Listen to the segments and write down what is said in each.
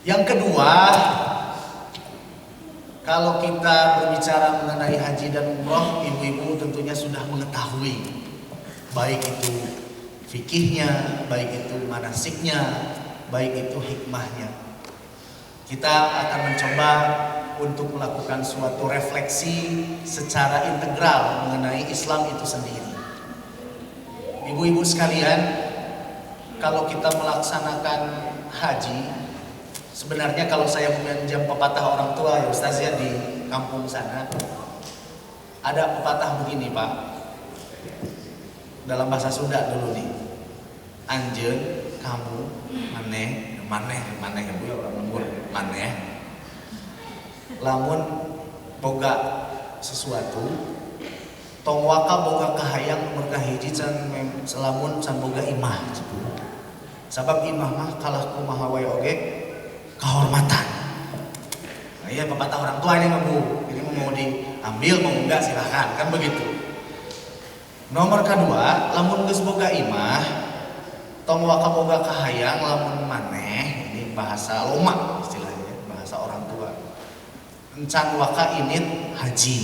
Yang kedua, kalau kita berbicara mengenai haji dan umroh, ibu-ibu tentunya sudah mengetahui baik itu fikihnya, baik itu manasiknya, baik itu hikmahnya. Kita akan mencoba untuk melakukan suatu refleksi secara integral mengenai Islam itu sendiri. Ibu-ibu sekalian, kalau kita melaksanakan haji, sebenarnya kalau saya meminjam pepatah orang tua ya Ustaz ya di kampung sana, ada pepatah begini Pak, dalam bahasa Sunda dulu nih, anjeun kamu maneh ya Bu ya orang lembur maneh lamun boga sesuatu tong waka boga kahayang nomor kahiji can selamun can boga imah sabab imah mah kalah kumaha wae oge kehormatan. Nah, iya pepatah orang tua ini Bu, ini mau diambil mau enggak silahkan kan begitu. Nomor kedua, lamun geus boga imah tong waka boga kahayang lamun maneh, ini bahasa loma istilahnya, bahasa orang tua. Encan waka init haji.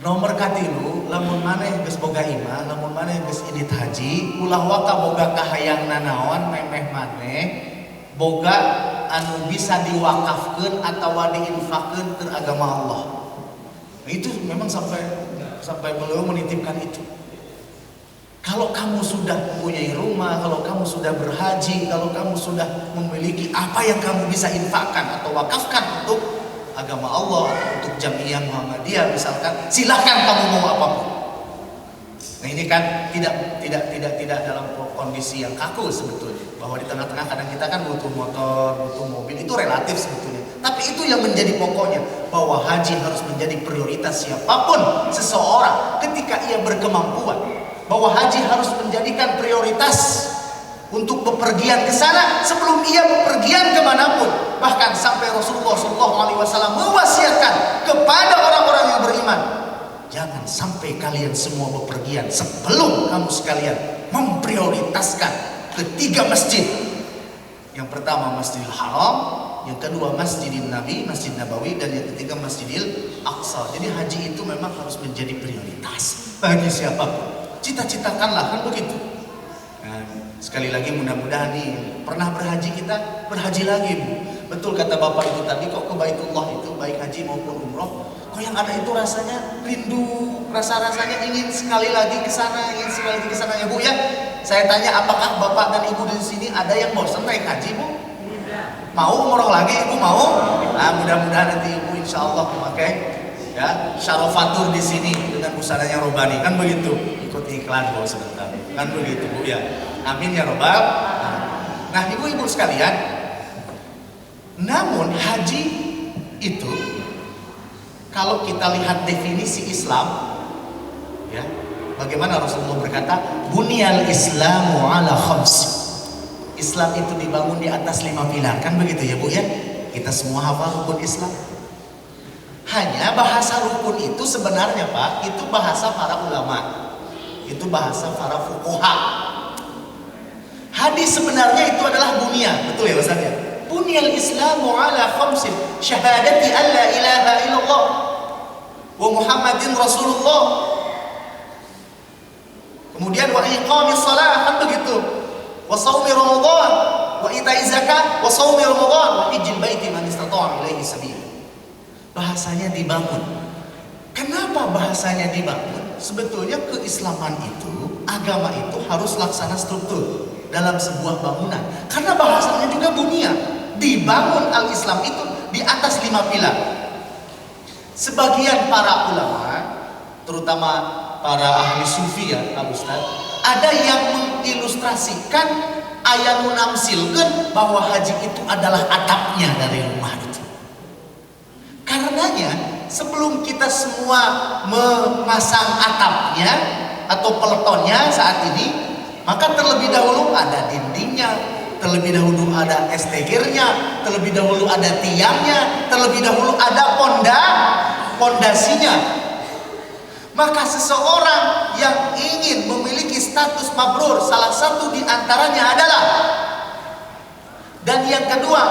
Nomor katilu, lamun maneh geus boga imah, lamun maneh geus init haji, ulah waka boga kahayang nanaon memeh maneh boga anu bisa diwakafkeun atawa diinfakkeun ke agama Allah. Nah, itu memang sampai beliau menitipkan itu. Kalau kamu sudah mempunyai rumah, kalau kamu sudah berhaji, kalau kamu sudah memiliki apa yang kamu bisa infakkan atau wakafkan untuk agama Allah, untuk Jamiah Muhammadiyah misalkan, silahkan kamu mau apapun. Nah ini kan tidak dalam kondisi yang kaku sebetulnya, bahwa di tengah-tengah kadang kita kan butuh motor, butuh mobil, itu relatif sebetulnya. Tapi itu yang menjadi pokoknya, bahwa haji harus menjadi prioritas siapapun seseorang ketika ia berkemampuan. Bahwa haji harus menjadikan prioritas untuk bepergian ke sana sebelum ia bepergian kemanapun. Bahkan sampai Rasulullah SAW mewasiatkan kepada orang-orang yang beriman, jangan sampai kalian semua bepergian sebelum kamu sekalian memprioritaskan ketiga masjid. Yang pertama Masjidil Haram, yang kedua Masjidil Nabi, Masjid Nabawi, dan yang ketiga Masjidil Aqsa. Jadi haji itu memang harus menjadi prioritas bagi siapapun. Cita-citakanlah kan begitu. Nah, sekali lagi mudah-mudahan nih pernah berhaji kita berhaji lagi Bu. Betul kata Bapak itu tadi, kok ke Baitullah itu baik haji maupun umroh, kok yang ada itu rasanya rindu, rasanya ingin sekali lagi ke sana, ya Bu ya. Saya tanya, apakah Bapak dan Ibu di sini ada yang bosan naik haji Bu? Mau umroh lagi Ibu mau? Nah, mudah-mudahan nanti Ibu insya Allah memakai ya syarafatur di sini dengan busananya Robani kan begitu. Ikut iklan Bu sebentar kan begitu Bu ya. Amin ya robbal. Nah ibu-ibu sekalian, namun haji itu kalau kita lihat definisi Islam ya, bagaimana Rasulullah berkata bunyal islamu ala khams. Islam itu dibangun di atas 5 pilar kan begitu ya Bu ya. Kita semua hafal rukun Islam. Hanya bahasa rukun itu sebenarnya Pak, itu bahasa para ulama, itu bahasa para fuqaha. Hadis sebenarnya itu adalah bunya, betul ya Ustaz ya? Bunyal Islamu ala khamsin, syahadati an la ilaha illallah wa Muhammadin Rasulullah. Kemudian wa iqamis shalah kan begitu. Wa shaumi Ramadan, wa ita'iz zakat, wa shaumi Ramadan, wa hajjil baiti man istata'a ilaihi sabila. Bahasanya dibangun. Kenapa bahasanya dibangun? Sebetulnya keislaman itu, agama itu harus laksana struktur dalam sebuah bangunan. Karena bahasanya juga bunya. Dibangun al-Islam itu di atas 5 pilar. Sebagian para ulama, terutama para ahli sufi ya, Pak Ustaz, ada yang mengilustrasikan ayat menamsilkan bahwa haji itu adalah atapnya dari rumah itu. Karenanya sebelum kita semua memasang atapnya atau peletonnya saat ini, maka terlebih dahulu ada dindingnya, terlebih dahulu ada estegernya, terlebih dahulu ada tiangnya, terlebih dahulu ada pondasinya. Maka seseorang yang ingin memiliki status mabrur, salah satu di antaranya adalah yang kedua,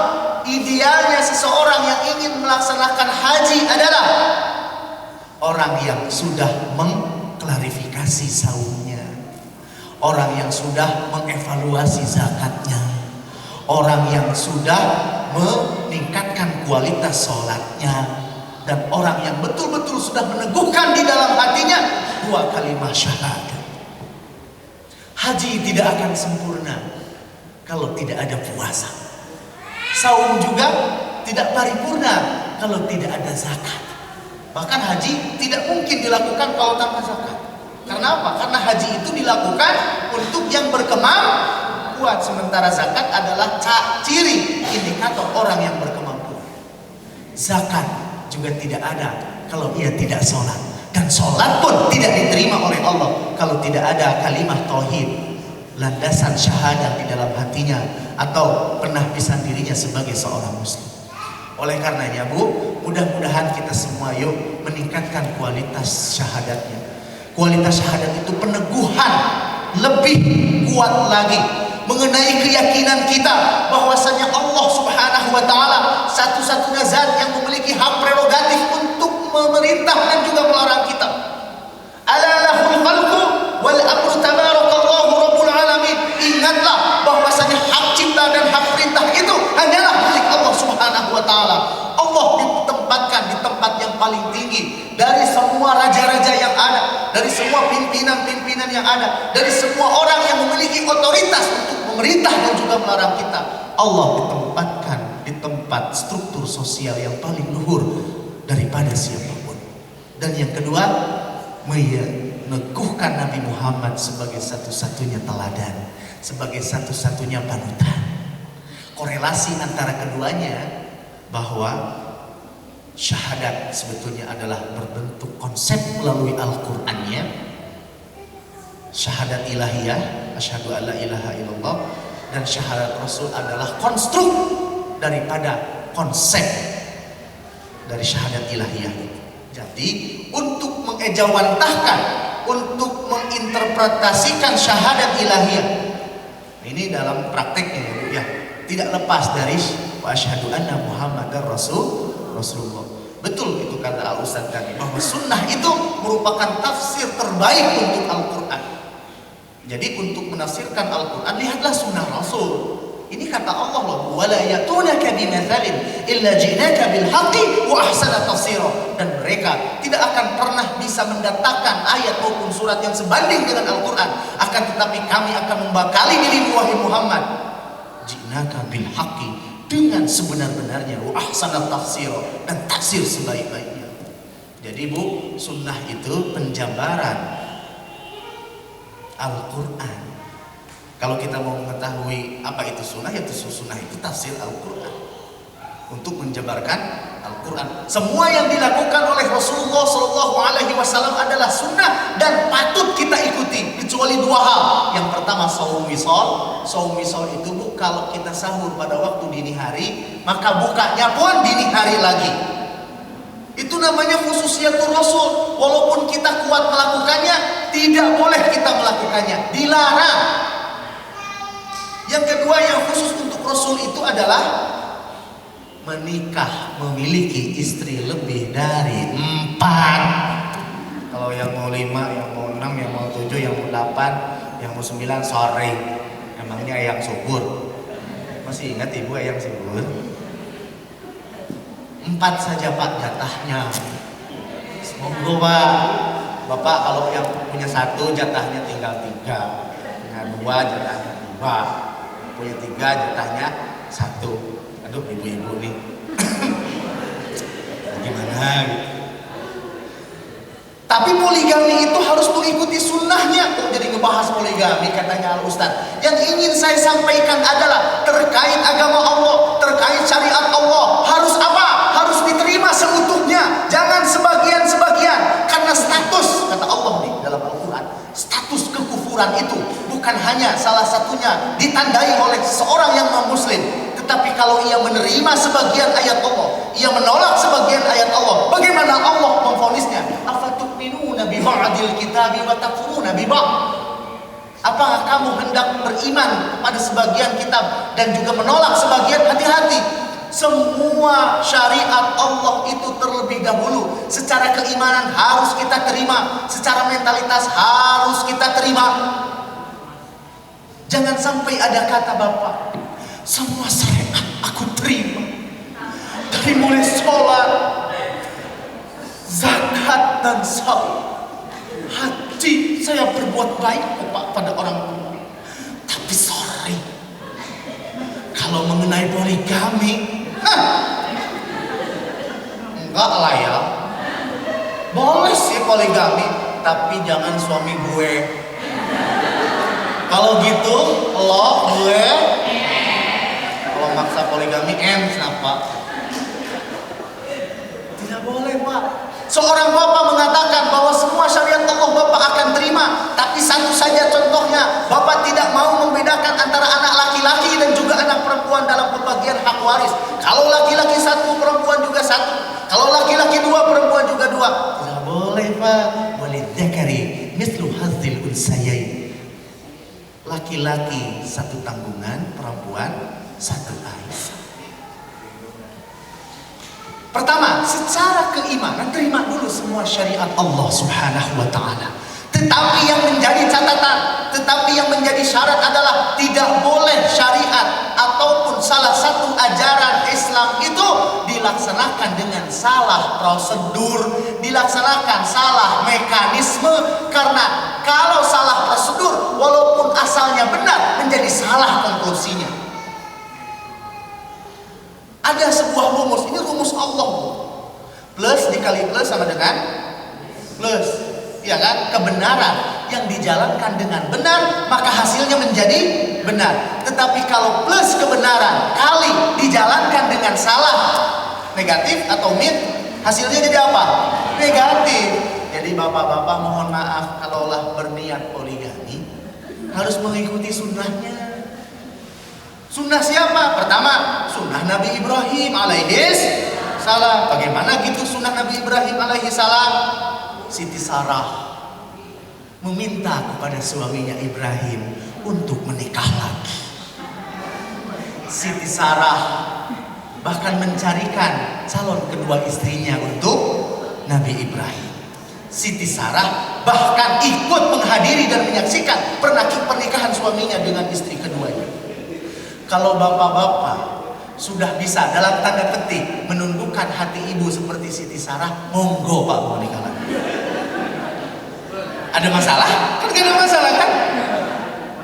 idealnya seseorang yang ingin melaksanakan haji adalah orang yang sudah mengklarifikasi saumnya, orang yang sudah mengevaluasi zakatnya, orang yang sudah meningkatkan kualitas sholatnya, dan orang yang betul-betul sudah meneguhkan di dalam hatinya dua kalimat syahadat. Haji tidak akan sempurna kalau tidak ada puasa. Saum juga tidak paripurna kalau tidak ada zakat. Bahkan haji tidak mungkin dilakukan kalau tanpa zakat. Karena apa? Karena haji itu dilakukan untuk yang berkemampuan, sementara zakat adalah ciri indikator orang yang berkemampuan. Zakat juga tidak ada kalau ia tidak sholat, dan sholat pun tidak diterima oleh Allah kalau tidak ada kalimat tauhid, landasan syahadat di dalam hatinya, atau penahbisan dirinya sebagai seorang muslim. Oleh karenanya Bu, mudah-mudahan kita semua yuk meningkatkan kualitas syahadatnya. Kualitas syahadat itu peneguhan lebih kuat lagi mengenai keyakinan kita bahwasanya Allah Subhanahu wa taala satu-satunya zat yang memiliki hak prerogatif untuk memerintah dan juga melarang kita. Ala lahul khalqu wal amru tabarakallahu rabbul alamin. Ingatlah bahwasanya hak cipta dan hak perintah itu hanyalah milik Allah Subhanahu wa taala. Allah ditempatkan di tempat yang paling tinggi dari semua raja-raja yang ada, dari semua pimpinan-pimpinan yang ada, dari semua orang yang memiliki otoritas untuk memerintah dan juga melarang kita. Allah ditempatkan di tempat struktur sosial yang paling luhur daripada siapapun. Dan yang kedua, meneguhkan Nabi Muhammad sebagai satu-satunya teladan, sebagai satu-satunya panutan. Korelasi antara keduanya bahwa syahadat sebetulnya adalah berbentuk konsep melalui Al-Qur'annya. Syahadat ilahiyah, asyhadu alla ilaha illallah, dan syahadat Rasul adalah konstruk daripada konsep dari syahadat ilahiyah itu. Jadi untuk mengejawantahkan, untuk menginterpretasikan syahadat ilahiyah, ini dalam prakteknya ya, tidak lepas dari wa asyhadu anna Muhammadar Rasulullah. Betul itu kata Al-Ustaz tadi, bahwa sunnah itu merupakan tafsir terbaik untuk Al-Quran. Jadi untuk menafsirkan Al-Quran, lihatlah sunnah Rasul. Ini kata Allah loh, wala yatunaka bimathalin illa ji'naka bil haqqi wa ahsana tafsira. Dan mereka tidak akan pernah bisa mendatangkan ayat maupun surat yang sebanding dengan Al-Quran. Akan tetapi kami akan membakali dirimu wahai Muhammad, ji'naka bil haqqi, dengan sebenar-benarnya, wa ahsana tafsira, dan tafsir sebaik-baiknya. Jadi Bu, sunnah itu penjabaran Al-Quran. Kalau kita mau mengetahui apa itu sunnah, yaitu sunnah itu tafsir Al-Quran, untuk menjabarkan Al-Quran. Semua yang dilakukan oleh Rasulullah SAW adalah sunnah dan patut kita ikuti, kecuali dua hal. Yang pertama, saum wisol. Saum wisol itu Bu, kalau kita sahur pada waktu dini hari, maka bukanya pun dini hari lagi. Itu namanya khususiatul Rasul. Walaupun kita kuat melakukannya, tidak boleh kita melakukannya, dilarang. Yang kedua yang khusus untuk Rasul itu adalah menikah, memiliki istri lebih dari 4. Kalau yang mau 5, yang mau 6, yang mau 7, yang mau 8, yang mau 9, sorry, emangnya ayam subur. Masih ingat ibu ayam subur? 4 saja Pak jatahnya. Monggo Pak. Bapak kalau yang punya 1 jatahnya tinggal 3, punya 2 jatahnya 2, punya 3 jatahnya 1. Aduh ibu-ibu nih gimana gitu. Tapi poligami itu harus mengikuti sunnahnya. Kok jadi ngebahas poligami katanya Al-Ustaz? Yang ingin saya sampaikan adalah terkait agama Allah, terkait syariat Allah, harus apa? Harus diterima seutuhnya, jangan sebagian-sebagian. Karena status, kata Allah nih dalam Al-Quran, status kekufuran itu bukan hanya salah satunya ditandai oleh seorang yang non-muslim, tetapi kalau ia menerima sebagian ayat Allah, ia menolak sebagian ayat Allah, bagaimana Allah memvonisnya? Afatu'minuna bi ba'dil kitabi wa takfuruna bi ba'd. Apakah kamu hendak beriman kepada sebagian kitab dan juga menolak sebagian? Hati-hati. Semua syariat Allah itu terlebih dahulu secara keimanan harus kita terima, secara mentalitas harus kita terima. Jangan sampai ada kata Bapak, semua syariat aku terima, dari mulai sholat, zakat dan salat. Hati saya berbuat baik pada orang tua, tapi sorry, kalau mengenai poligami, enggak lah ya. Boleh sih poligami, tapi jangan suami gue. Kalau gitu, lo, gue. Kalau maksa poligami, kenapa? Tidak boleh, Pak. Seorang bapak mengatakan bahwa semua syariat Allah bapak akan terima, tapi satu saja contohnya, bapak tidak mau membedakan antara anak laki-laki dan juga anak perempuan dalam pembagian hak waris. Kalau laki-laki satu, perempuan juga satu. Kalau laki-laki dua, perempuan juga dua. Tidak boleh, Pak. Walidzakari mithlu hadzil unsayain. Laki-laki satu tanggungan, perempuan satu arisan. Pertama, secara keimanan terima dulu semua syariat Allah Subhanahu wa taala. Tetapi yang menjadi catatan, tetapi yang menjadi syarat adalah tidak boleh syariat ataupun salah satu ajaran Islam itu dilaksanakan dengan salah prosedur, dilaksanakan salah mekanisme, karena kalau salah prosedur walaupun asalnya benar menjadi salah konklusinya. Ada sebuah rumus, ini rumus Allah. Plus dikali plus sama dengan plus. Ya kan? Kebenaran yang dijalankan dengan benar, maka hasilnya menjadi benar. Tetapi kalau plus kebenaran kali dijalankan dengan salah, negatif atau hasilnya jadi apa? Negatif. Jadi bapak-bapak mohon maaf, kalaulah berniat poligami harus mengikuti sunnahnya. Sunnah siapa? Pertama, sunnah Nabi Ibrahim alaihis salam. Bagaimana gitu sunnah Nabi Ibrahim alaihis salam? Siti Sarah meminta kepada suaminya Ibrahim untuk menikah lagi. Siti Sarah bahkan mencarikan calon kedua istrinya untuk Nabi Ibrahim. Siti Sarah bahkan ikut menghadiri dan menyaksikan pernikahan suaminya dengan istri keduanya. Kalau bapak-bapak sudah bisa dalam tanda petik menundukkan hati ibu seperti Siti Sarah, monggo Pak mau nikah lagi. Ada masalah? Kan gak ada masalah kan?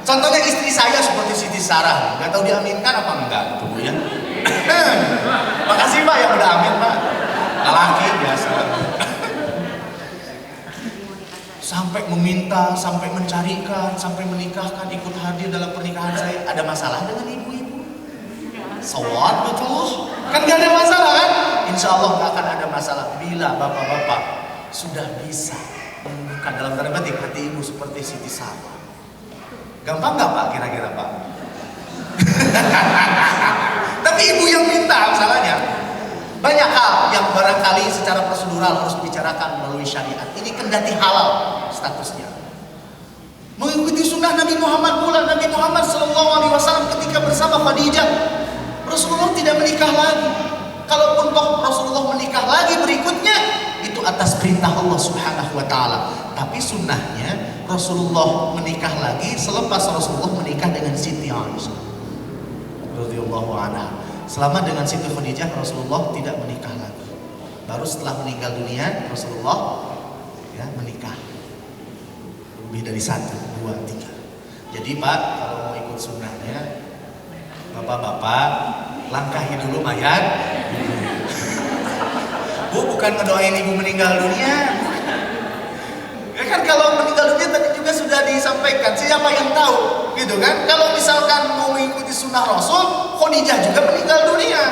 Contohnya istri saya seperti Siti Sarah, nggak tahu diaminkan apa enggak tuh Bu ya. Makasih Pak yang udah amin Pak. Laki biasa. Sampai meminta, sampai mencarikan, sampai menikahkan, ikut hadir dalam pernikahan saya. Ada masalah dengan ibu-ibu? Sawat betul. Kan gak ada masalah kan? Insya Allah gak akan ada masalah bila bapak-bapak sudah bisa menundukkan dalam tanda petik hati ibu seperti Siti Sarah. Gampang gak Pak kira-kira Pak? Tapi ibu yang minta masalahnya. Banyak hal yang barangkali secara prosedural harus dibicarakan melalui syariat. Ini kendati halal statusnya. Mengikuti sunnah Nabi Muhammad pula. Nabi Muhammad SAW ketika bersama Khadijah, Rasulullah tidak menikah lagi. Kalaupun toh Rasulullah menikah lagi berikutnya, itu atas perintah Allah Subhanahu wa taala. Tapi sunnahnya Rasulullah menikah lagi selepas Rasulullah menikah dengan Siti Aisyah radhiyallahu anha. Selama dengan Siti Khadijah Rasulullah tidak menikah lagi. Baru setelah meninggal dunia Rasulullah ya menikah. Lebih dari 1, 2, 3. Jadi Pak kalau mau ikut sunnahnya, bapak-bapak langkahi dulu mayat. Bu bukan ngedoain ibu meninggal dunia. Ya kan kalau meninggal dunia tadi juga sudah disampaikan, siapa yang tahu gitu kan. Kalau misalkan mau mengikuti sunnah Rasul, Khadijah juga meninggal dunia.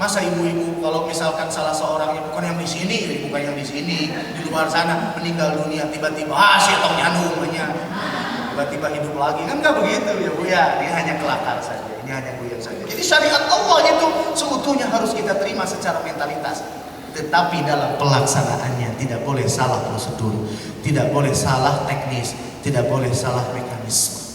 Masa ibu-ibu kalau misalkan salah seorang ibu, bukan yang di sini, bukan yang di sini, di luar sana meninggal dunia tiba-tiba si tong nyandungnya tiba-tiba hidup lagi, kan nggak begitu ya Bu ya. Ini hanya kelakar saja, ini hanya guyon saja. Jadi syariat Allah itu seutuhnya harus kita terima secara mentalitas. Tetapi dalam pelaksanaannya tidak boleh salah prosedur, tidak boleh salah teknis, tidak boleh salah mekanisme.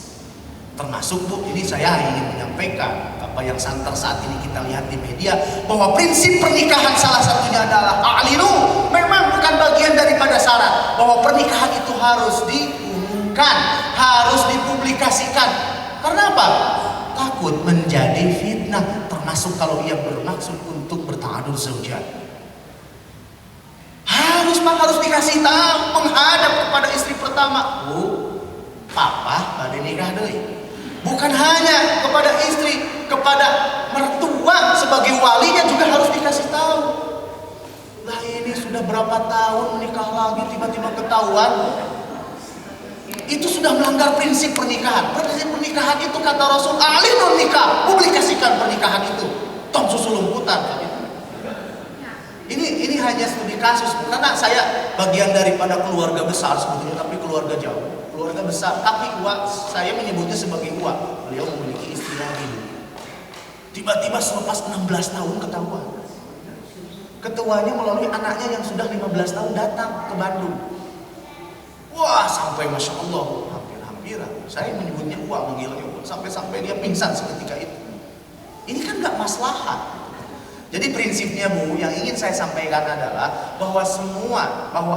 Termasuk Bu, ini saya ingin menyampaikan apa yang santer saat ini kita lihat di media, bahwa prinsip pernikahan salah satunya adalah a'linu, memang bukan bagian daripada syarat bahwa pernikahan itu harus diumumkan, harus dipublikasikan. Karena apa? Takut menjadi fitnah, termasuk kalau ia bermaksud untuk berta'adud zaujat. Harus dikasih tahu, menghadap kepada istri pertama, Bu, papa pada nikah deui. Bukan hanya kepada istri, kepada mertua sebagai walinya juga harus dikasih tahu. Lah ini sudah berapa tahun menikah lagi tiba-tiba ketahuan. Itu sudah melanggar prinsip pernikahan. Prinsip pernikahan itu kata Rasul, a'linun nikah, publikasikan pernikahan itu. Tong susu lumputan. Ini hanya studi kasus, karena saya bagian daripada keluarga besar sebetulnya, tapi keluarga jauh, keluarga besar, tapi saya menyebutnya sebagai uak. Beliau memiliki istri lagi. Tiba-tiba selepas 16 tahun ketahuan. Ketuanya melalui anaknya yang sudah 15 tahun datang ke Bandung. Wah, sampai Masya Allah, hampir-hampiran. Saya menyebutnya uak, manggilnya uak. Sampai-sampai dia pingsan seketika itu. Ini kan gak maslahat. Jadi prinsipnya Bu, yang ingin saya sampaikan adalah bahwa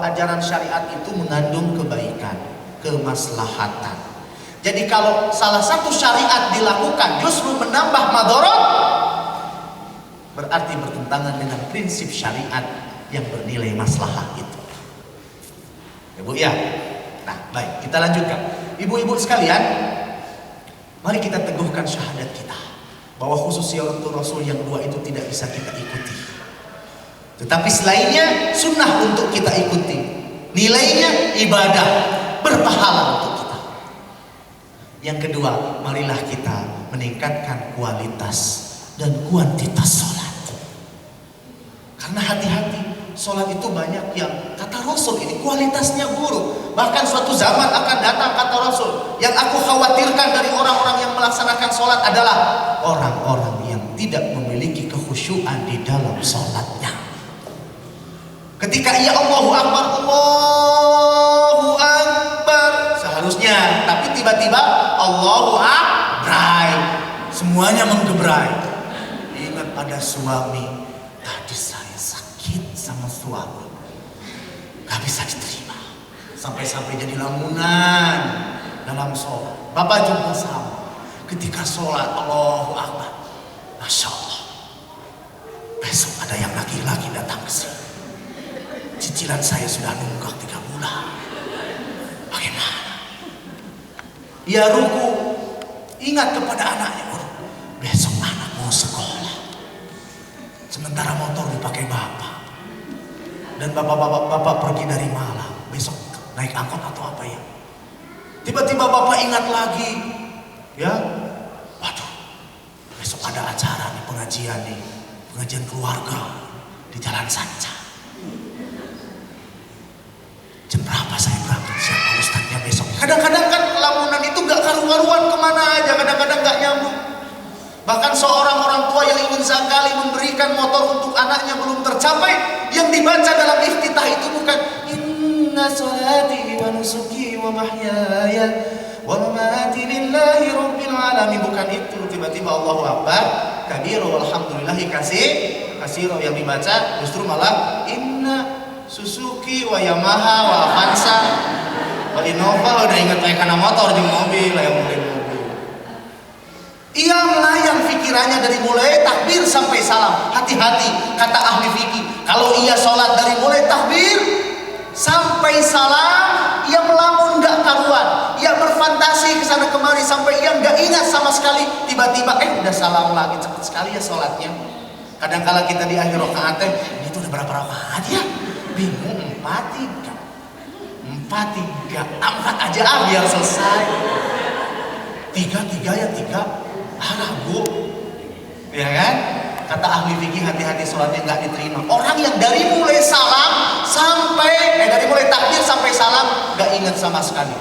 ajaran syariat itu mengandung kebaikan, kemaslahatan. Jadi kalau salah satu syariat dilakukan justru menambah madharat, berarti bertentangan dengan prinsip syariat yang bernilai maslahah itu. Ya Bu ya. Nah, baik, kita lanjutkan. Ibu-ibu sekalian, mari kita teguhkan syahadat kita bahwa khususiyatul Rasul yang dua itu tidak bisa kita ikuti. Tetapi selainnya sunnah untuk kita ikuti. Nilainya ibadah, berpahala untuk kita. Yang kedua, marilah kita meningkatkan kualitas dan kuantitas sholat. Karena hati-hati, sholat itu banyak yang kata Rasul ini kualitasnya buruk. Bahkan suatu zaman akan datang kata Rasul, yang aku khawatirkan dari orang-orang yang melaksanakan sholat adalah orang-orang yang tidak memiliki kekhusyuan di dalam sholatnya. Ketika ia Allahu Akbar seharusnya, tapi tiba-tiba Allahu Akbar, semuanya menggebrai. Ingat pada suami, tadi saya sakit sama suami, gak bisa diterima. Sampai-sampai jadi lamunan dalam sholat. Bapak juga sama. Ketika sholat Allahu Akbar, Masya Allah, besok ada yang laki-laki datang ke sini. Cicilan saya sudah nunggak 3 bulan. Bagaimana? Ia ruku, ingat kepada anaknya, besok anak mau sekolah. Sementara motor dipakai bapak. Dan bapak pergi dari Malang. Besok naik angkot atau apa ya? Tiba-tiba bapak ingat lagi, ya, waduh, besok ada acara nih, pengajian keluarga di Jalan Sanca. Jam berapa saya berangkat? Siapa ustadznya besok? Kadang-kadang kan lamunan itu gak karu-karuan kemana aja, kadang-kadang gak nyambung. Bahkan seorang orang tua yang ingin sekali memberikan motor untuk anaknya belum tercapai, yang dibaca dalam iftitah itu bukan inna salati wa nusuki wa mahyaya wa mamati lillahi rabbil alamin, bukan itu. Tiba-tiba Allahu Akbar kabiru walhamdulillahi kasiro yang dibaca justru malah inna Suzuki wa Yamaha wa Avanza wa Innova. Udah inget kayak karena motor di mobil yang mobil. Ia melayang pikirannya dari mulai takbir sampai salam. Hati-hati kata ahli fikih, kalau ia sholat dari mulai takbir sampai salam, ia melamun gak karuan, ia berfantasi kesana kemari sampai ia gak ingat sama sekali. Tiba-tiba udah salam lagi, cepet sekali ya sholatnya. Kadang-kala kita di akhir rakaat, ini tuh udah berapa rakaat ya? Bingung, 4, 3 aja biar selesai. 3 ya 3. Ragu, ya kan? Kata ahli fikih, hati-hati sholatnya nggak diterima. Orang yang dari mulai salam sampai dari mulai takbir sampai salam nggak ingat sama sekali,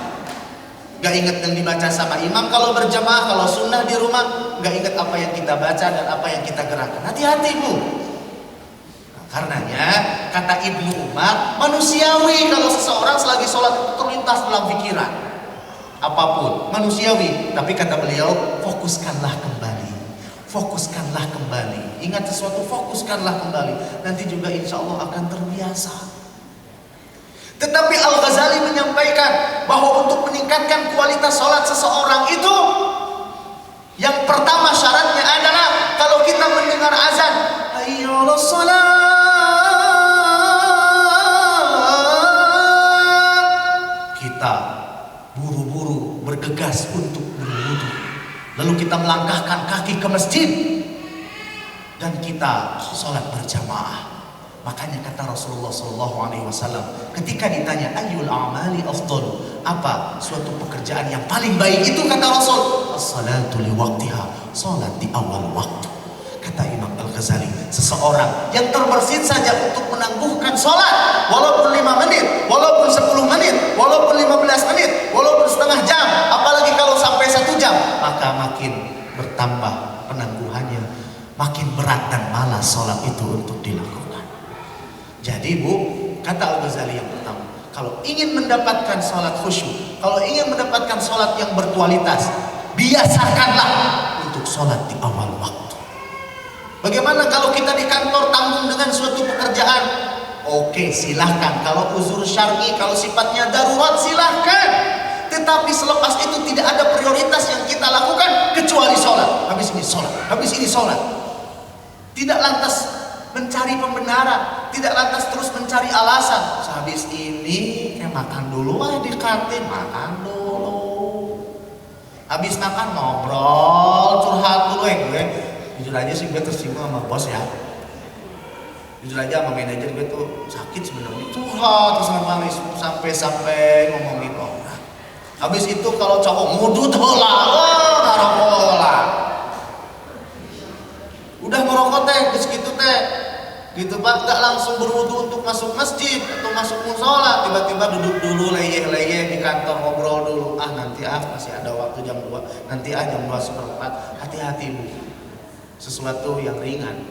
nggak ingat yang dibaca sama imam kalau berjamaah, kalau sunnah di rumah nggak ingat apa yang kita baca dan apa yang kita gerakan. Hati-hati Bu. Nah, karenanya kata Ibnu Umar, manusiawi kalau seseorang selagi sholat terlintas dalam pikiran, apapun, manusiawi. Tapi kata beliau, fokuskanlah kembali. Fokuskanlah kembali. Ingat sesuatu, fokuskanlah kembali. Nanti juga insya Allah akan terbiasa. Tetapi Al-Ghazali menyampaikan bahwa untuk meningkatkan kualitas sholat seseorang itu, yang pertama syaratnya adalah kalau kita mendengar azan, hayya 'alas shalah, kita buru-buru bergegas untuk berwudu, lalu kita melangkahkan kaki ke masjid dan kita sholat berjamaah. Makanya kata Rasulullah SAW ketika ditanya ayyul a'mali afdal, apa suatu pekerjaan yang paling baik itu, kata Rasul, as-salatu li waqtiha, salat di awal waktu. Kata Imam Al-Ghazali, seseorang yang terbersit saja untuk menangguhkan salat, walaupun 5 menit, walaupun 10 menit, walaupun 15 menit, walaupun setengah jam, apalagi kalau sampai 1 jam, maka makin bertambah penangguhannya, makin berat dan malas salat itu untuk dilakukan. Jadi Bu, kata Al-Ghazali yang pertama, kalau ingin mendapatkan sholat khusyuk, kalau ingin mendapatkan sholat yang berkualitas, biasakanlah untuk sholat di awal waktu. Bagaimana kalau kita di kantor tanggung dengan suatu pekerjaan? Oke, silahkan. Kalau uzur syar'i, kalau sifatnya darurat, silahkan. Tetapi selepas itu tidak ada prioritas yang kita lakukan kecuali sholat. Habis ini sholat, habis ini sholat. Tidak lantas mencari pembenaran, tidak lantas terus mencari alasan. Sehabis ini makan dulu di kantin, makan dulu. Habis makan ngobrol, curhat dulu gue. Jujur aja sih gue tersinggung sama bos ya. Jujur aja sama manajer gue tuh sakit sebenarnya. Curhat terus sampai ngomongin orang. Habis itu kalau cowok mudut lah, udah ngerokok teh, segitu teh, gitu Pak, nggak langsung berwudu untuk masuk masjid atau masuk musola, tiba-tiba duduk dulu leyeh-leyeh di kantor, ngobrol dulu, nanti masih ada waktu jam 2, nanti jam 2:04. Hati-hati Bu, sesuatu yang ringan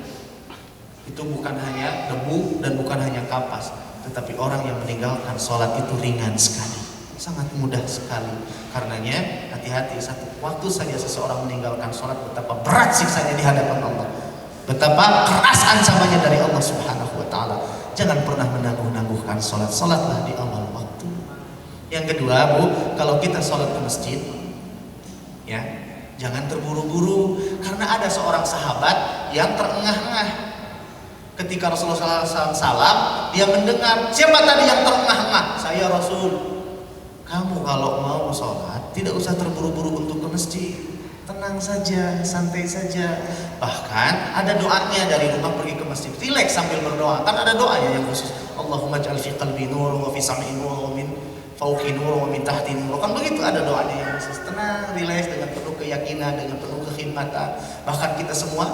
itu bukan hanya debu dan bukan hanya kapas, tetapi orang yang meninggalkan sholat itu ringan sekali, sangat mudah sekali. Karenanya hati-hati, satu waktu saja seseorang meninggalkan sholat, betapa berat siksanya di hadapan Allah, betapa keras ancamannya dari Allah Subhanahu wa ta'ala. Jangan pernah menangguh-nangguhkan sholat. Sholatlah di awal waktu. Yang kedua Bu, kalau kita sholat ke masjid, ya jangan terburu-buru. Karena ada seorang sahabat yang terengah-engah. Ketika Rasulullah SAW, dia mendengar, siapa tadi yang terengah-engah? Saya Rasul. Kamu kalau mau sholat, tidak usah terburu-buru untuk ke masjid. Tenang saja, santai saja. Bahkan ada doanya dari rumah pergi ke masjid. Relax sambil berdoa. Kan ada doanya yang khusus. Allahumma ja'al fi qalbi nur wa fi sam'i nur wa min fawqi nur wa min tahti nur. Kan begitu, ada doanya yang khusus. Tenang, relax dengan penuh keyakinan, dengan penuh kekhidmatan. Bahkan kita semua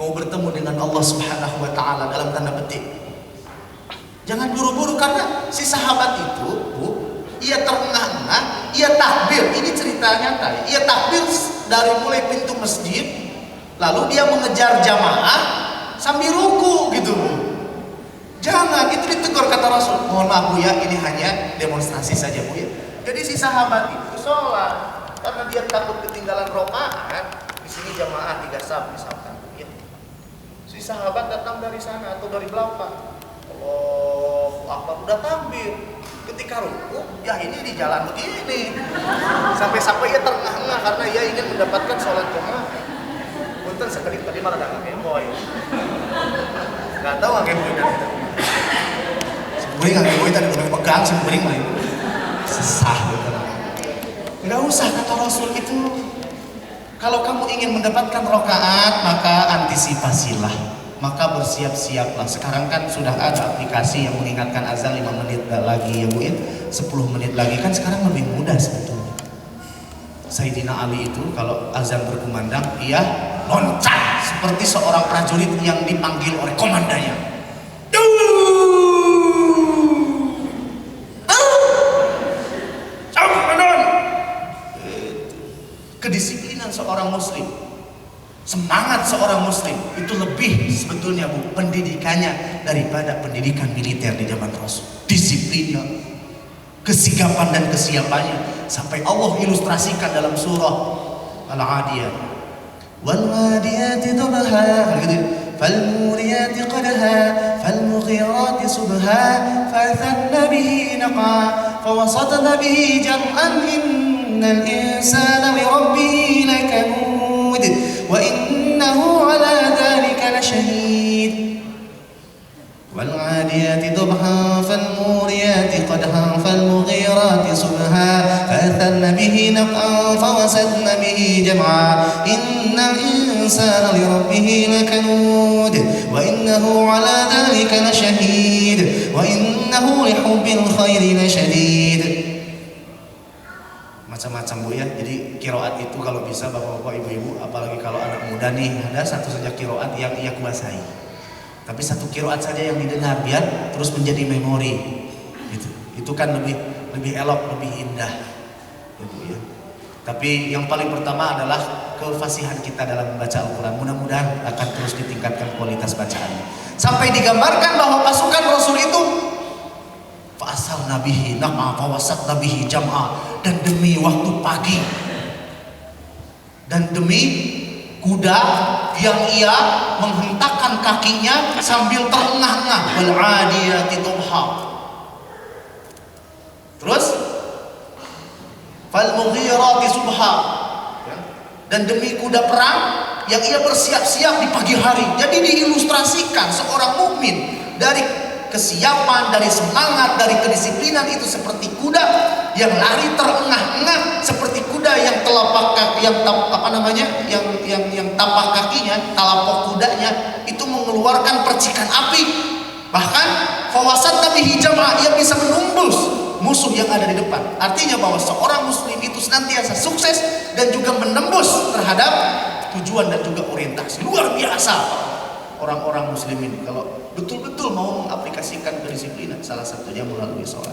mau bertemu dengan Allah Subhanahu wa ta'ala dalam tanda petik. Jangan buru-buru, karena si sahabat itu Bu, ia terengah-engah, ia takbir. Ini cerita nyata. Ia takbir dari mulai pintu masjid, lalu dia mengejar jamaah sambil ruku gitu. Jangan, itu ditegur kata Rasul. Mohon maaf Bu ya, ini hanya demonstrasi saja Bu ya. Jadi si sahabat itu sholat karena dia takut ketinggalan rakaat. Di sini jamaah 3 saf misalkan ya. Si sahabat datang dari sana atau dari belakang. Allahu Akbar, udah takbir. Ketika ruku, ya ini di jalan begini. Sampai-sampai ia terengah-engah karena ia ingin mendapatkan sholat jamaah. Punten sekali tadi malah gak ngemoy. Gak tahu gak ngemoy dan itu. Sebenernya gak ngemoy tadi udah pegang, sebenernya main. Sesah betul. Gak usah kata Rasul itu. Kalau kamu ingin mendapatkan rokaat, maka antisipasilah. Maka bersiap-siaplah. Sekarang kan sudah ada aplikasi yang mengingatkan azan 5 menit lagi ya Bu ya, 10 menit lagi, kan sekarang lebih mudah sebetulnya. Sayyidina Ali itu kalau azan berkumandang, ia loncat seperti seorang prajurit yang dipanggil oleh komandannya. Kedisiplinan seorang muslim, semangat seorang muslim itu lebih sebetulnya Bu pendidikannya daripada pendidikan militer di zaman Rasul. Disiplinnya, kesigapan dan kesiapannya sampai Allah ilustrasikan dalam surah Al-Adiyat. Wal 'adiyati dhabha, gitu. Fal muriyati qadha, fal mughirati subha, fathanna bihi naqa, fawasatna bihi jam'an, innal insana li rabbih lakanud, wa innahu 'ala dhalika lashahid. Wal 'adiyati dhabha, fal muriyati qadha, fal mughirati subha, fathanna bihi naqa, fawasatna bihi jam'a, innal insana li rabbih lakanud, wa innahu 'ala dhalika lashahid, wa innahu li hubbil khairi lasyadid. Macam-macam Bu ya. Jadi qiraat itu kalau bisa Bapak-bapak, Ibu-ibu, apalagi kalau anak muda nih, ada satu saja qiraat yang ia kuasai. Tapi satu qiraat saja yang didengar biar terus menjadi memori. Gitu. Itu kan lebih elok, lebih indah. Gitu ya. Tapi yang paling pertama adalah kefasihan kita dalam membaca Al-Quran. Mudah-mudahan akan terus ditingkatkan kualitas bacaannya. Sampai digambarkan bahwa pasukan Rasul itu fa'asal nabihi naqa fawasat nabihi jam'a, dan demi waktu pagi dan demi kuda yang ia menghentakkan kakinya sambil terengah-engah, wal 'adiyati dhabha. Terus fal mughirati subha, dan demi kuda perang yang ia bersiap-siap di pagi hari. Jadi diilustrasikan seorang mukmin dari kesiapan, dari semangat, dari kedisiplinan itu seperti kuda yang lari terengah-engah, seperti kuda yang yang tapak kakinya, talapok kudanya itu mengeluarkan percikan api. Bahkan fawasat nabihi jam'a, ia bisa menumbus musuh yang ada di depan. Artinya bahwa seorang muslim itu senantiasa sukses dan juga menembus terhadap tujuan dan juga orientasi. Luar biasa orang-orang muslimin kalau betul-betul mau mengaplikasikan kedisiplinan, salah satunya melalui sholat.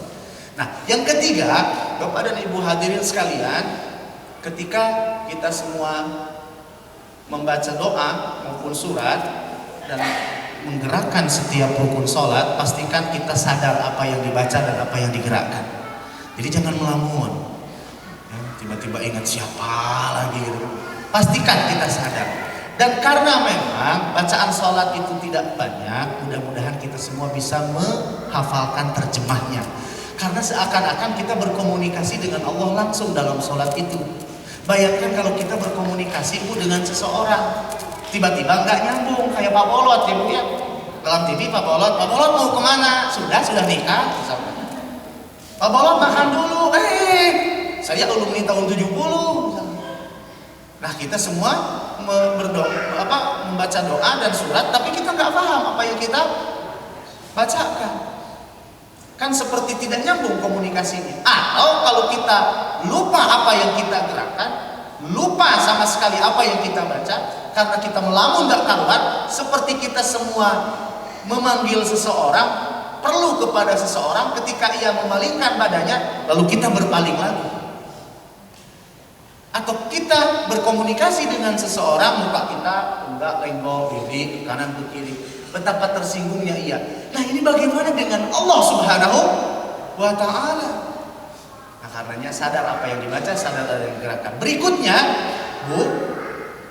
Nah, yang ketiga, Bapak dan Ibu hadirin sekalian, ketika kita semua membaca doa maupun surat dan menggerakkan setiap rukun sholat, pastikan kita sadar apa yang dibaca dan apa yang digerakkan. Jadi jangan melamun, ya, tiba-tiba ingat siapa lagi gitu. Pastikan kita sadar. Dan karena memang bacaan sholat itu tidak banyak, mudah-mudahan kita semua bisa menghafalkan terjemahnya. Karena seakan-akan kita berkomunikasi dengan Allah langsung dalam sholat itu. Bayangkan kalau kita berkomunikasi dengan seseorang, tiba-tiba nggak nyambung, kayak Pak Bolot ya Bu ya. Dalam TV Pak Bolot mau kemana? Sudah nikah misalnya. Pak Bolot makan dulu, saya alumni tahun 70 misalnya. Nah, kita semua membaca doa dan surat, tapi kita nggak paham apa yang kita bacakan. Kan seperti tidak nyambung komunikasinya. Atau kalau kita lupa apa yang kita gerakkan, lupa sama sekali apa yang kita baca, karena kita melamun nggak karuan, seperti kita semua memanggil seseorang, perlu kepada seseorang, ketika ia memalingkan badannya, lalu kita berpaling lagi. Atau kita berkomunikasi dengan seseorang, muka kita enggak lenggok, diri ke kanan ke kiri, betapa tersinggungnya ia. Nah, ini bagaimana dengan Allah Subhanahu wa Ta'ala? Nah, karenanya sadar apa yang dibaca, sadar apa yang digerakkan. Berikutnya, Bu,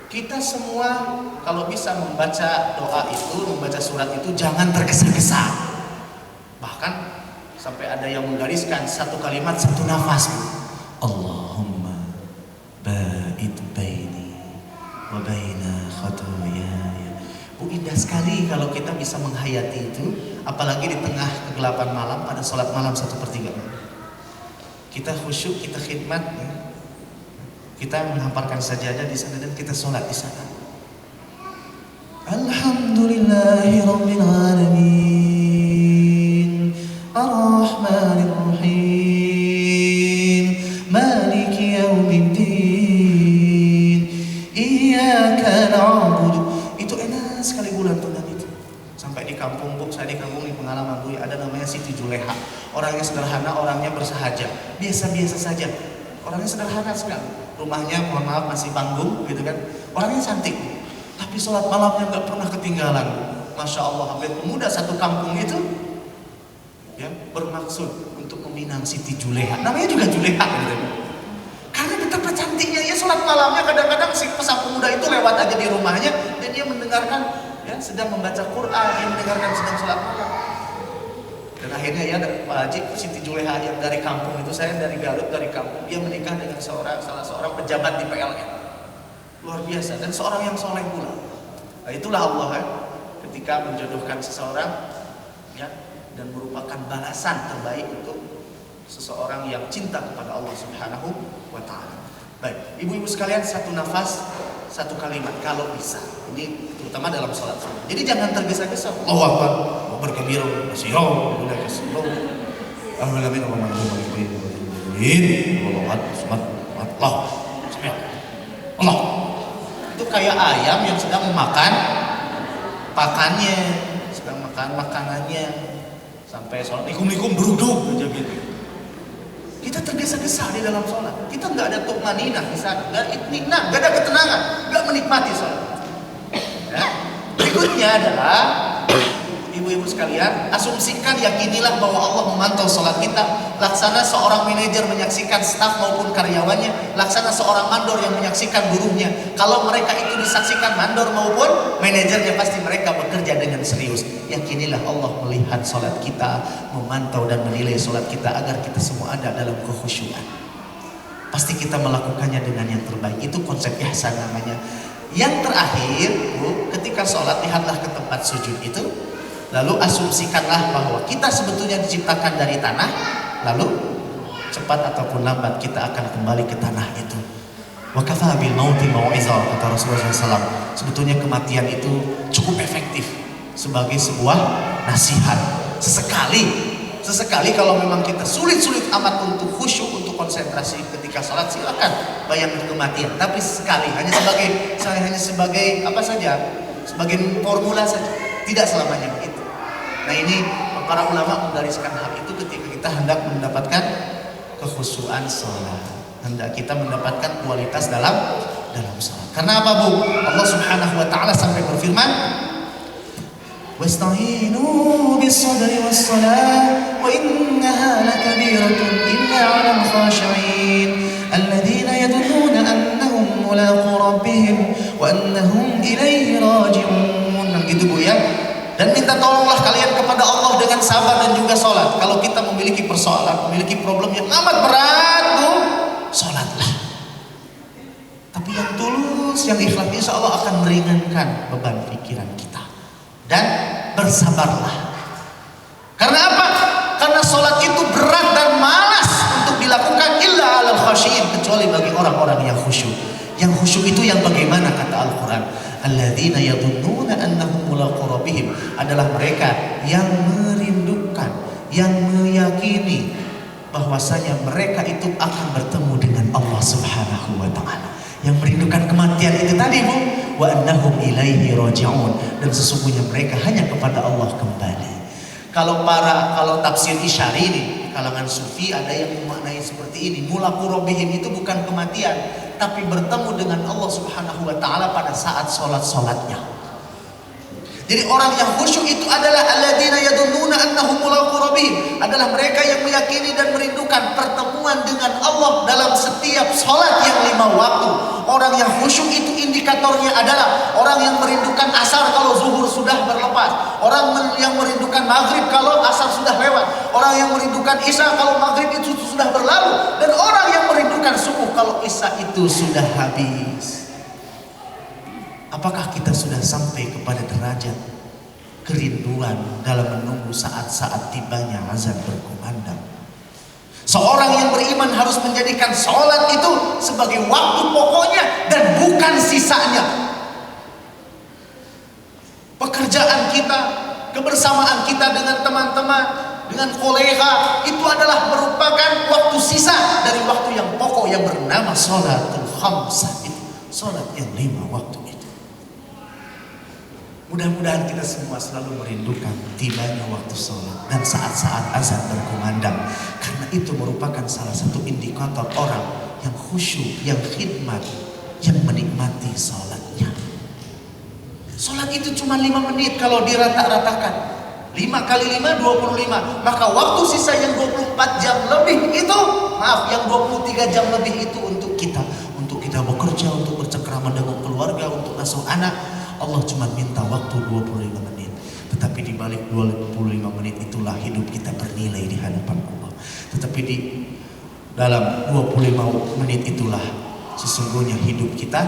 kita semua kalau bisa membaca doa itu, membaca surat itu, jangan tergesa-gesa. Bahkan sampai ada yang menggariskan satu kalimat satu nafas, Bu. Allahumma ba'id baini wa baina khataaya. Bu, indah sekali kalau kita bisa menghayati itu, apalagi di tengah kegelapan malam pada sholat malam 1/3. Kita khusyuk, kita khidmat, ya. Kita menghamparkan sajadah di sana dan kita sholat di sana. Alhamdulillahi rabbil alamin, ar-rahmanir rahim, maliki yaumiddin, iyyaka na'budu. Itu enak sekali bulan bulan itu. Sampai di kampung, Bu, saya di kampung di pengalaman Bu, ada namanya Siti Juleha. Orangnya sederhana, orangnya bersahaja, biasa-biasa saja. Orangnya sederhana sekali. Rumahnya, mohon maaf, masih panggung gitu kan. Orangnya cantik, tapi sholat malamnya nggak pernah ketinggalan. Masya Allah, hampir pemuda satu kampung itu ya bermaksud untuk meminang Siti Juleha. Namanya juga Juleha gitu. saat malamnya kadang-kadang si pemuda itu lewat aja di rumahnya dan dia mendengarkan ya sedang membaca Quran, dia mendengarkan sedang sholat malam. Dan akhirnya ya Pak Haji Siti Juleha yang dari kampung itu, saya dari Garut, dari kampung, dia menikah dengan salah seorang pejabat di PLN. Luar biasa, dan seorang yang soleh pula. Nah, itulah Allah ya, ketika menjodohkan seseorang ya, dan merupakan balasan terbaik untuk seseorang yang cinta kepada Allah Subhanahu wa Ta'ala. Baik, ibu-ibu sekalian, satu nafas, satu kalimat kalau bisa. Ini terutama dalam sholat sunnah. Jadi jangan tergesa-gesa. Allahu Akbar, bergembira, masyaallah, udah kesel. Alhamdulillah, Allah. Itu kayak ayam yang sedang memakan pakannya, sedang makan makanannya, sampai sholat nikum-nikum beruduk aja gitu. Kita tergesa-gesa di dalam sholat. Kita nggak ada tumaninah di sana, nggak itminah, nggak ada ketenangan, nggak menikmati sholat. Ya. Berikutnya adalah ibu-ibu sekalian, asumsikan, yakinilah bahwa Allah memantau sholat kita. Laksana seorang manajer menyaksikan staf maupun karyawannya, laksana seorang mandor yang menyaksikan buruhnya. Kalau mereka itu disaksikan mandor maupun manajernya, pasti mereka bekerja dengan serius. Yakinilah Allah melihat sholat kita, memantau dan menilai sholat kita agar kita semua ada dalam kekhusyuan. Pasti kita melakukannya dengan yang terbaik. Itu konsep ihsan namanya. Yang terakhir, Bu, ketika sholat lihatlah ke tempat sujud itu. Lalu asumsikanlah bahwa kita sebetulnya diciptakan dari tanah, lalu cepat ataupun lambat kita akan kembali ke tanah itu. Wa kafa bil mauti mau'izah, kata Rasulullah SAW. Sebetulnya kematian itu cukup efektif sebagai sebuah nasihat. Sesekali kalau memang kita sulit-sulit amat untuk khusyuk, untuk konsentrasi ketika sholat, silakan bayangkan kematian. Tapi sekali, hanya sebagai apa saja, sebagai formula saja, tidak selamanya begitu. Nah, ini para ulama menggariskan hal itu ketika kita hendak mendapatkan kekhusyuan sholat, hendak kita mendapatkan kualitas dalam sholat. Karena apa, Bu? Allah Subhanahu wa Ta'ala sampai berfirman, "Wasta'inu bis-sabri was-salah wa innaha lakabiratun illa 'alal khashi'in alladziina yadhunnuna annahum mulaqu rabbihim wa annahum ilaihi raji'un." Nah, gitu Bu ya. Dan minta tolonglah kalian kepada Allah dengan sabar dan juga sholat. Kalau kita memiliki persoalan, memiliki problem yang amat berat, Bu, sholatlah. Tapi yang tulus, yang ikhlas, insya Allah akan meringankan beban pikiran kita. Dan bersabarlah. Karena apa? Karena sholat itu berat dan malas untuk dilakukan illa alal khasyiin, kecuali bagi orang-orang yang khusyuk. Yang khusyuk itu yang bagaimana, kata Al-Quran? Alladzina yadhunnuna annahum mulaqu rabbihim, adalah mereka yang merindukan, yang meyakini bahwasanya mereka itu akan bertemu dengan Allah Subhanahu wa Ta'ala. Yang merindukan kematian itu tadi, Bu, wa annahum ilaihi raji'un, dan sesungguhnya mereka hanya kepada Allah kembali. Kalau tafsir Isyari ini, kalangan sufi ada yang memaknai seperti ini, mulaqu rabbihim itu bukan kematian, tapi bertemu dengan Allah Subhanahu wa Ta'ala pada saat sholat-sholatnya. Jadi orang yang khusyuk itu adalah alladzina yadunnuna annahum mulaqu rabbihim, adalah mereka yang meyakini dan merindukan pertemuan dengan Allah dalam setiap sholat yang 5 waktu. Orang yang khusyuk itu indikatornya adalah orang yang merindukan asar kalau zuhur sudah berlepas, orang yang merindukan maghrib kalau asar sudah lewat, orang yang merindukan isya kalau maghrib itu sudah berlalu, dan orang yang merindukan subuh kalau isya itu sudah habis. Apakah kita sudah sampai kepada derajat kerinduan dalam menunggu saat-saat tibanya azan berkumandang? Seorang yang beriman harus menjadikan sholat itu sebagai waktu pokoknya dan bukan sisanya. Pekerjaan kita, kebersamaan kita dengan teman-teman, dengan kolega, itu adalah merupakan waktu sisa dari waktu yang pokok yang bernama sholatul khamsah itu. Sholat yang 5 waktu itu. Mudah-mudahan kita semua selalu merindukan tibanya waktu sholat dan saat-saat azan berkumandang, karena itu merupakan salah satu indikator orang yang khusyuk, yang khidmat, yang menikmati sholatnya. Sholat itu cuma 5 menit kalau dirata-ratakan. 5 kali 5, 25. Maka waktu sisa yang 24 jam lebih itu, maaf, yang 23 jam lebih itu untuk kita kita bekerja, untuk bercengkrama dengan keluarga, untuk ngasuh anak. Allah cuma minta waktu 25 menit. Tetapi di balik 25 menit itulah hidup kita bernilai di hadapan Allah. Tetapi di dalam 25 menit itulah sesungguhnya hidup kita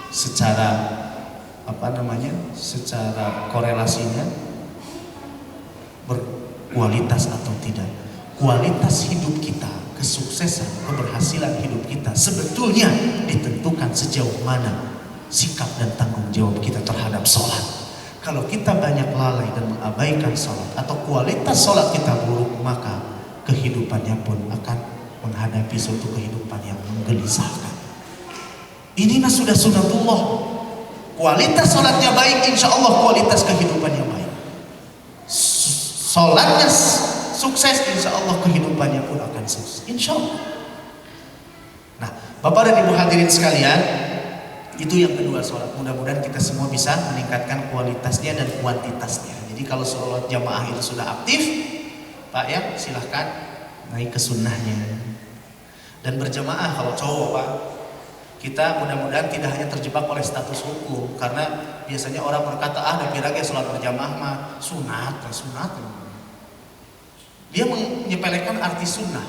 secara secara korelasinya berkualitas atau tidak. Kualitas hidup kita, kesuksesan, keberhasilan hidup kita sebetulnya ditentukan sejauh mana sikap dan tanggung jawab kita terhadap sholat. Kalau kita banyak lalai dan mengabaikan sholat, atau kualitas sholat kita buruk, maka kehidupannya pun akan menghadapi suatu kehidupan yang menggelisahkan. Ini sudah sunatullah. Kualitas sholatnya baik, insya Allah kualitas kehidupannya baik. Sholatnya sukses, insya Allah kehidupannya pun akan sukses, insya Allah. Nah, Bapak dan Ibu hadirin sekalian, itu yang kedua sholat. Mudah-mudahan kita semua bisa meningkatkan kualitasnya dan kuantitasnya. Jadi kalau sholat jamaah itu sudah aktif, Pak ya, silahkan naik ke sunnahnya. Dan berjamaah kalau cowok Pak, kita mudah-mudahan tidak hanya terjebak oleh status hukum. Karena biasanya orang berkata, tapi lagi sholat berjamaah mah sunat. Dia menyepelekan arti sunnah,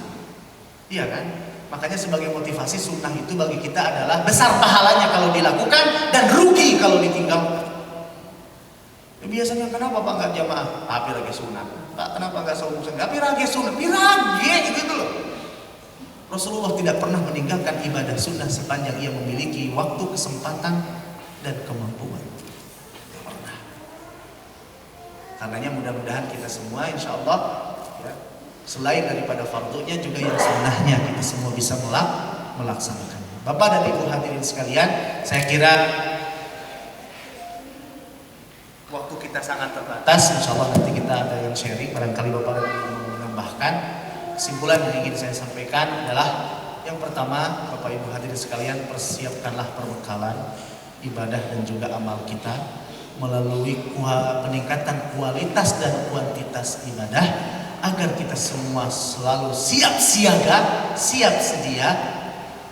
iya kan? Makanya sebagai motivasi, sunnah itu bagi kita adalah besar pahalanya kalau dilakukan dan rugi kalau ditinggalkan. Ya, biasanya kenapa Pak nggak jamaah? Tapi lagi sunat. Pak kenapa nggak sholat? Tapi lagi sunat. Pirage gitu loh. Rasulullah tidak pernah meninggalkan ibadah sunnah sepanjang ia memiliki waktu, kesempatan, dan kemampuan. Tidak pernah. Karenanya mudah-mudahan kita semua insya Allah ya, selain daripada fardunya juga yang sunnahnya kita semua bisa melaksanakan. Bapak dan Ibu hadirin sekalian, saya kira waktu kita sangat terbatas. Insya Allah nanti kita ada yang sharing, barangkali Bapak dan Ibu mau menambahkan. Kesimpulan yang ingin saya sampaikan adalah yang pertama, Bapak Ibu hadirin sekalian, persiapkanlah perbekalan ibadah dan juga amal kita melalui peningkatan kualitas dan kuantitas ibadah, agar kita semua selalu siap siaga, siap sedia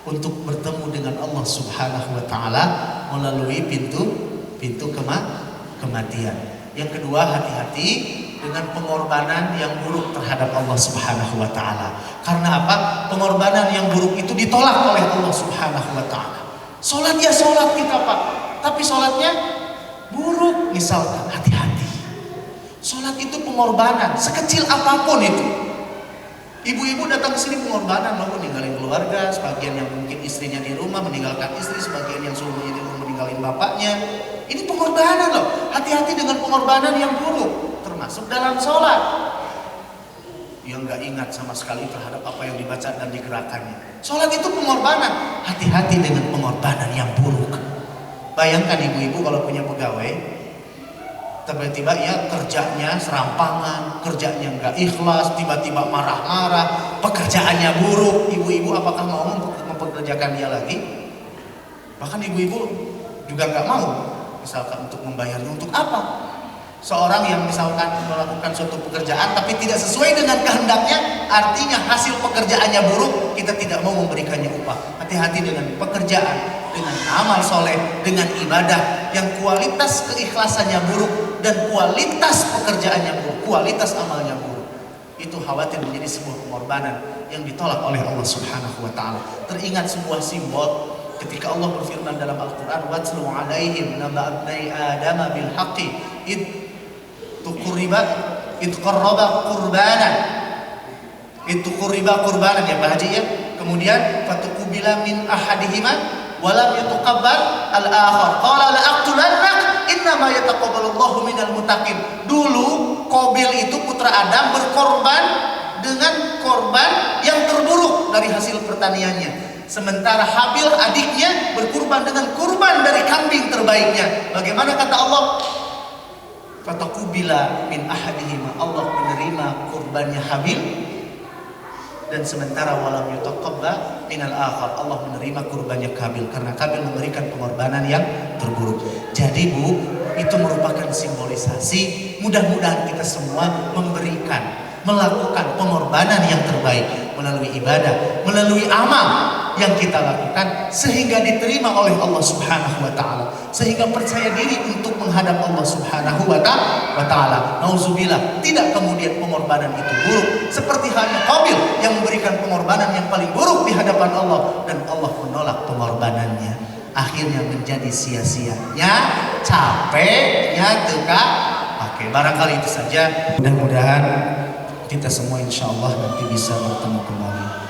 untuk bertemu dengan Allah Subhanahu wa taala melalui pintu kematian. Yang kedua, hati-hati dengan pengorbanan yang buruk terhadap Allah Subhanahu wa taala. Karena apa? Pengorbanan yang buruk itu ditolak oleh Allah Subhanahu wa taala. Salat ya salat kita, Pak, tapi salatnya buruk misalkan, hati-hati. Salat itu pengorbanan sekecil apapun itu. Ibu-ibu datang ke sini pengorbanan, mau meninggalin keluarga, sebagian yang mungkin istrinya di rumah meninggalkan istri, sebagian yang suaminya di rumah meninggalin bapaknya. Ini pengorbanan loh. Hati-hati dengan pengorbanan yang buruk, termasuk dalam sholat. Yang nggak ingat sama sekali terhadap apa yang dibaca dan digerakkannya. Sholat itu pengorbanan. Hati-hati dengan pengorbanan yang buruk. Bayangkan ibu-ibu kalau punya pegawai, tiba-tiba ya kerjanya serampangan, kerjanya nggak ikhlas, tiba-tiba marah-marah, pekerjaannya buruk. Ibu-ibu apakah mau mempekerjakan dia lagi? Bahkan ibu-ibu juga nggak mau. Misalkan untuk membayarnya, untuk apa? Seorang yang misalkan melakukan suatu pekerjaan tapi tidak sesuai dengan kehendaknya, artinya hasil pekerjaannya buruk, kita tidak mau memberikannya upah. Hati-hati dengan pekerjaan, dengan amal soleh, dengan ibadah yang kualitas keikhlasannya buruk dan kualitas pekerjaannya buruk, kualitas amalnya buruk. Itu khawatir menjadi sebuah pengorbanan yang ditolak oleh Allah Subhanahu wa taala. Teringat sebuah simbol ketika Allah berfirman dalam Al-Quran, "Watlu 'alaihim naba abnai Adam bil haqqi id qarraba qurbanan." Itu qurbanan ya Pak Haji ya. Kemudian fatuqubila min ahadihima wa lam yataqabbal al-akhar. Qala la aqtulannak innama yataqabbalullahu minal muttaqin. Dulu Qabil itu putra Adam berkorban dengan korban yang terburuk dari hasil pertaniannya. Sementara Habil adiknya berkurban dengan kurban dari kambing terbaiknya. Bagaimana kata Allah? Fataqubila min ahadihima. Allah menerima kurbannya Habil, dan sementara walam yutaqabbal minal akhar. Allah menerima kurbannya Qabil karena Qabil memberikan pengorbanan yang terburuk. Jadi Bu, itu merupakan simbolisasi. Mudah-mudahan kita semua melakukan pengorbanan yang terbaik melalui ibadah, melalui amal. yang kita lakukan sehingga diterima oleh Allah Subhanahu wa taala, sehingga percaya diri untuk menghadap Allah Subhanahu wa taala. Nauzubillah, tidak kemudian pengorbanan itu buruk seperti halnya Qabil yang memberikan pengorbanan yang paling buruk di hadapan Allah dan Allah menolak pengorbanannya, akhirnya menjadi sia-sianya, capeknya teka. Oke, barangkali itu saja. Mudah-mudahan kita semua insya Allah nanti bisa bertemu kembali.